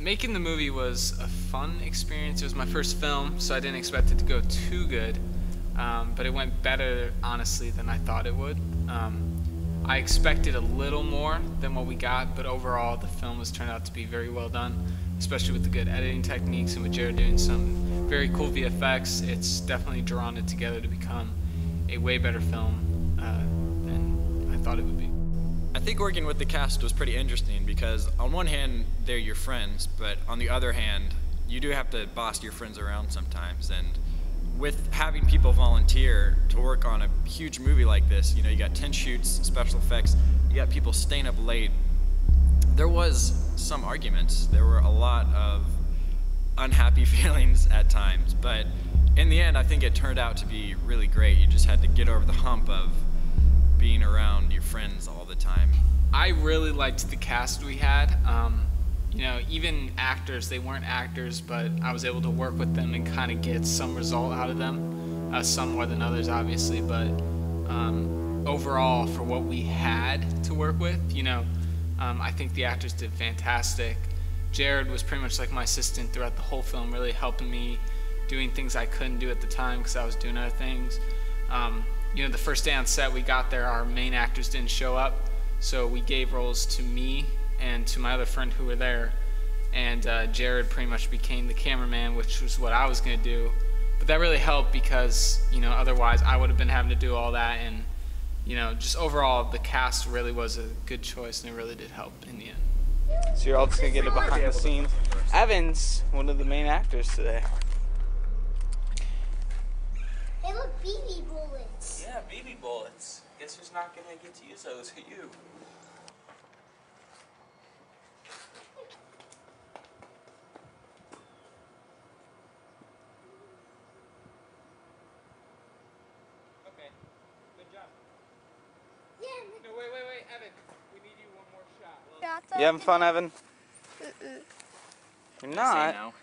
Making the movie was a fun experience. It was my first film, so I didn't expect it to go too good, but it went better, honestly, than I thought it would. I expected a little more than what we got, but overall the film has turned out to be very well done, especially with the good editing techniques and with Jared doing some very cool VFX. It's definitely drawn it together to become a way better film than I thought it would be. I think working with the cast was pretty interesting because on one hand they're your friends, but on the other hand you do have to boss your friends around sometimes, and with having people volunteer to work on a huge movie like this, you know, you got 10 shoots, special effects, you got people staying up late. There was some arguments. There were a lot of unhappy feelings at times, but in the end I think it turned out to be really great. You just had to get over the hump of being around your friends all the time. I really liked the cast we had. You know, even actors, they weren't actors, but I was able to work with them and kind of get some result out of them. Some more than others, obviously, but overall, for what we had to work with, you know, I think the actors did fantastic. Jared was pretty much like my assistant throughout the whole film, really helping me, doing things I couldn't do at the time because I was doing other things. You know, the first day on set we got there, our main actors didn't show up, so we gave roles to me and to my other friend who were there, and Jared pretty much became the cameraman, which was what I was going to do. But that really helped because, you know, otherwise I would have been having to do all that, and, you know, just overall the cast really was a good choice, and it really did help in the end. So you're all just going to get a behind the scenes. Evan's one of the main actors today. They look BB bullets. Yeah, BB bullets. Guess who's not going to get to use those? You. No, wait, Evan. We need you one more shot. You having fun, Evan? You're not. No.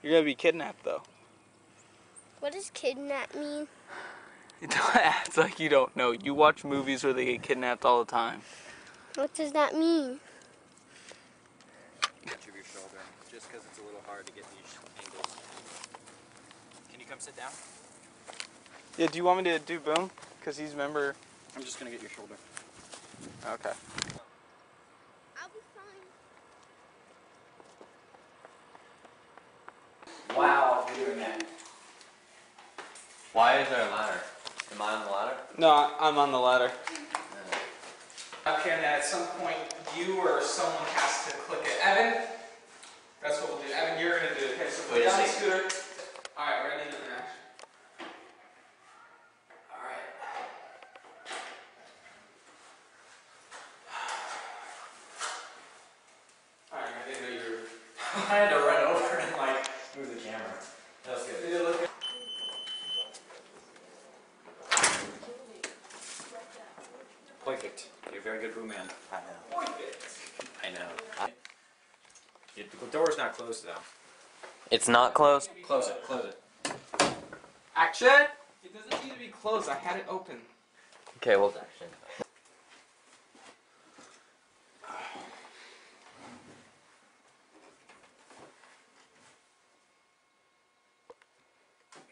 You're gonna be kidnapped, though. What does kidnap mean? Don't act like you don't know. You watch movies where they get kidnapped all the time. What does that mean? Your shoulder, just because it's a little hard to get these angles. Can you come sit down? Yeah, do you want me to do boom? Because he's member. I'm just gonna get your shoulder. Okay. I'll be fine. Wow, you're doing that. Why is there a ladder? Am I on the ladder? No, I'm on the ladder. Okay, and at some point, you or someone has to click it. Evan, that's what we'll do. Evan, you're gonna do it. Okay, so put down the scooter. All right, ready to match. I had to run over and like move the camera. That was good. Perfect. You're a very good boom man. I know. Perfect. I know. The door's not closed though. It's not closed? Close it. Close it. Action! It doesn't need to be closed. I had it open. Okay, well, action.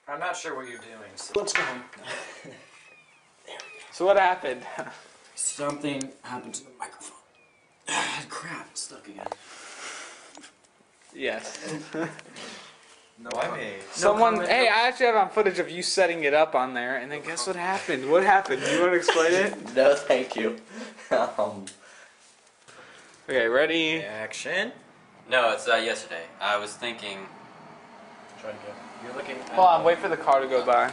I'm not sure what you're doing, so let's go home. There we go. So what happened? Something happened to the microphone. Crap, it's stuck again. Yes. No, I made. Someone, hey, I actually have on footage of you setting it up on there, and then guess what happened? What happened? Do you want to explain it? No, thank you. Okay, ready? Action. No, it's yesterday. I was thinking... Try to go. You're looking at... Hold on, wait for the car to go by.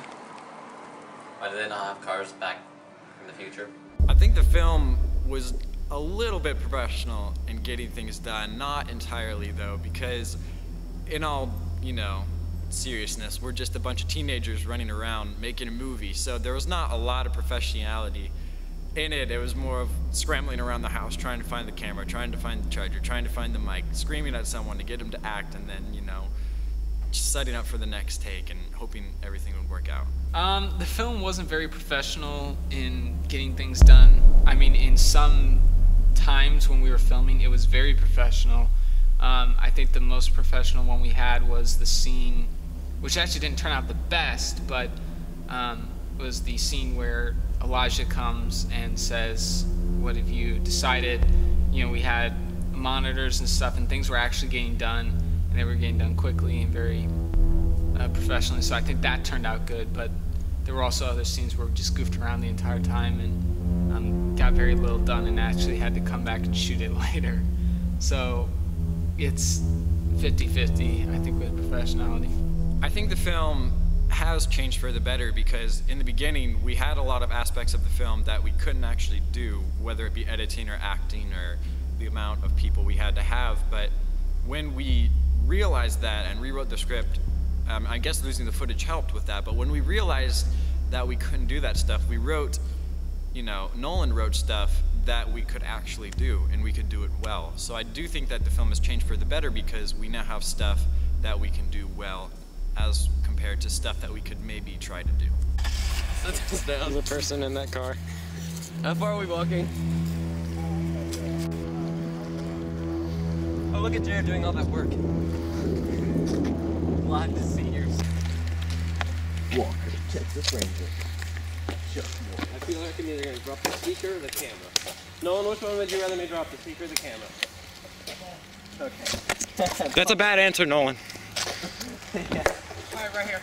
Why do they not have cars back in the future? I think the film was a little bit professional in getting things done. Not entirely, though, because in all, you know, seriousness, we're just a bunch of teenagers running around making a movie, so there was not a lot of professionality in it. It was more of scrambling around the house, trying to find the camera, trying to find the charger, trying to find the mic, screaming at someone to get them to act, and then, you know, just setting up for the next take and hoping everything would work out. The film wasn't very professional in getting things done. I mean, in some times when we were filming, it was very professional. I think the most professional one we had was the scene, which actually didn't turn out the best, but was the scene where Elijah comes and says, "What have you decided?" You know, we had monitors and stuff, and things were actually getting done, and they were getting done quickly and very professionally. So I think that turned out good. But there were also other scenes where we just goofed around the entire time and got very little done, and actually had to come back and shoot it later. So it's 50-50, I think, with professionality. I think the film has changed for the better, because in the beginning we had a lot of aspects of the film that we couldn't actually do, whether it be editing or acting or the amount of people we had to have. But when we realized that and rewrote the script, I guess losing the footage helped with that, but when we realized that we couldn't do that stuff, we wrote, you know, Nolan wrote stuff that we could actually do, and we could do it well. So I do think that the film has changed for the better, because we now have stuff that we can do well as compared to stuff that we could maybe try to do. There's a person in that car. How far are we walking? Oh, look at Jared doing all that work. Live to seniors. Walker, Texas Ranger. I feel like I'm either going to drop the speaker or the camera. Nolan, which one would you rather me drop, the speaker or the camera? Okay. That's a bad answer, Nolan. Yeah. All right, right here.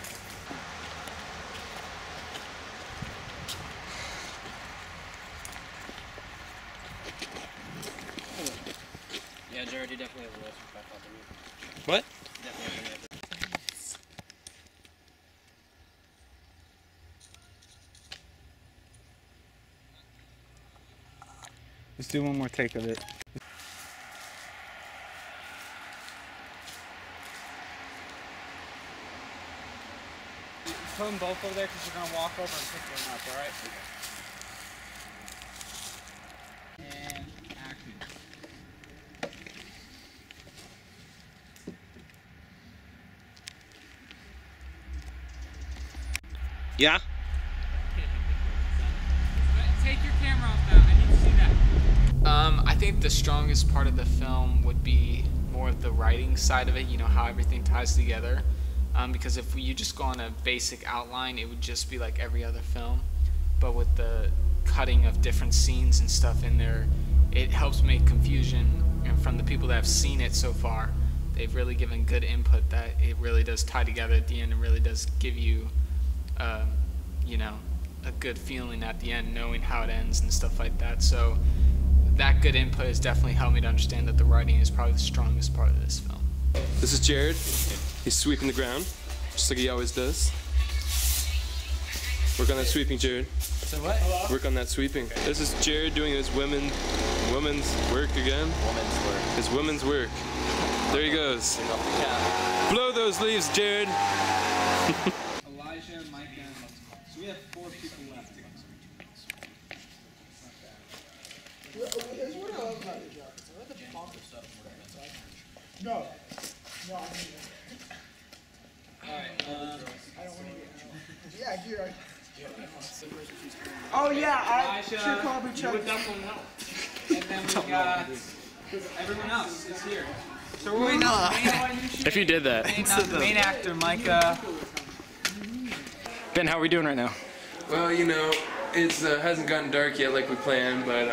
Yeah, Jared, you definitely have the most respect off of me. What? Definitely have the most. Let's do one more take of it. Put them both over there because you're going to walk over and pick them up, alright? And action. Yeah? Take your camera off now. I need to see that. I think the strongest part of the film would be more of the writing side of it, you know, how everything ties together. Because if you just go on a basic outline, it would just be like every other film. But with the cutting of different scenes and stuff in there, it helps make confusion. And from the people that have seen it so far, they've really given good input that it really does tie together at the end and really does give you, you know, a good feeling at the end, knowing how it ends and stuff like that. So that good input has definitely helped me to understand that the writing is probably the strongest part of this film. This is Jared. He's sweeping the ground, just like he always does. Work on that sweeping, Jared. So what? Work on that sweeping. This is Jared doing his women's work again. Woman's work. His women's work. There he goes. Blow those leaves, Jared. Elijah, Micah, so we have 4 people left. No. No, yeah, here. Oh yeah, Elijah, sure probably you would definitely know. And then we got everyone else is here. So we're If you did that. main actor, Micah. Ben, how are we doing right now? Well, you know, it's hasn't gotten dark yet like we planned, but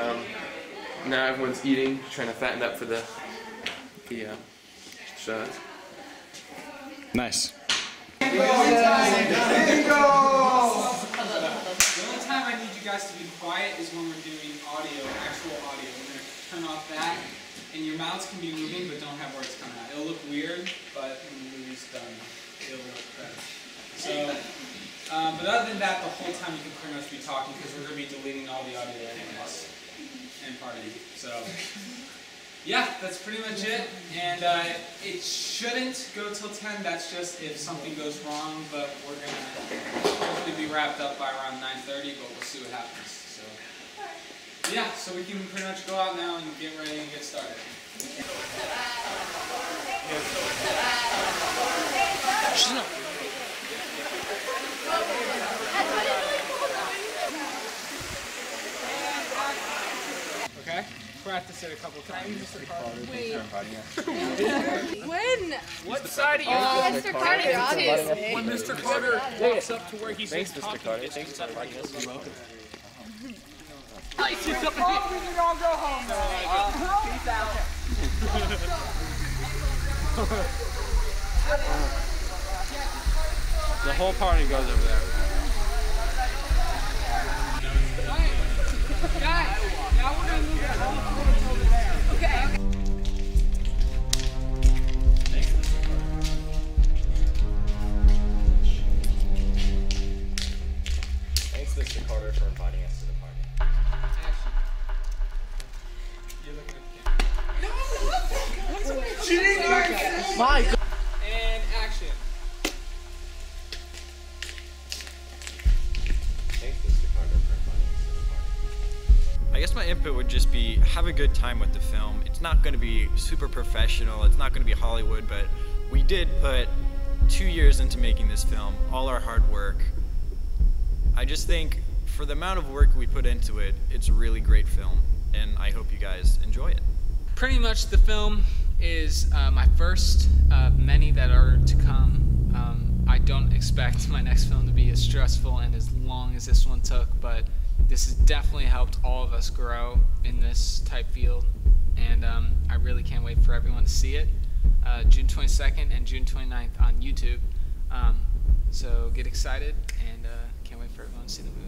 now everyone's eating, trying to fatten up for the shot. Nice. The only time I need you guys to be quiet is when we're doing audio, actual audio. We're going to turn off that, and your mouths can be moving but don't have words coming out. It'll look weird, but when the movie's done, it'll look better. So, but other than that, the whole time you can pretty much be talking because we're going to be deleting all the audio anyways and partying. So, yeah, that's pretty much it. And it shouldn't go till 10. That's just if something goes wrong, but we're going to hopefully be wrapped up by around 9:30, but we'll see what happens. So, yeah, so we can pretty much go out now and get ready and get started. Okay? Practice it. couple times. Wait. When? What side are you on? Mr. Carter, obviously. When Mr. Carter walks up to where he's Thanks, Mr. Carter. Thanks for inviting us. You're welcome. we can all go home now. Peace out. The whole party goes over there. Guys, now we're going to move it over there. Okay. Thanks, Mr. Carter, for inviting us to the party. Mike! And action. Thanks, Mr. Carter, for inviting us to the party. I guess my input would just be have a good time with the film. It's not going to be super professional, it's not going to be Hollywood, but we did put 2 years into making this film, all our hard work. I just think for the amount of work we put into it, it's a really great film, and I hope you guys enjoy it. Pretty much the film is my first of many that are to come. I don't expect my next film to be as stressful and as long as this one took, but this has definitely helped all of us grow in this type field, and I really can't wait for everyone to see it. June 22nd and June 29th on YouTube. So get excited, and can't wait for everyone to see the movie.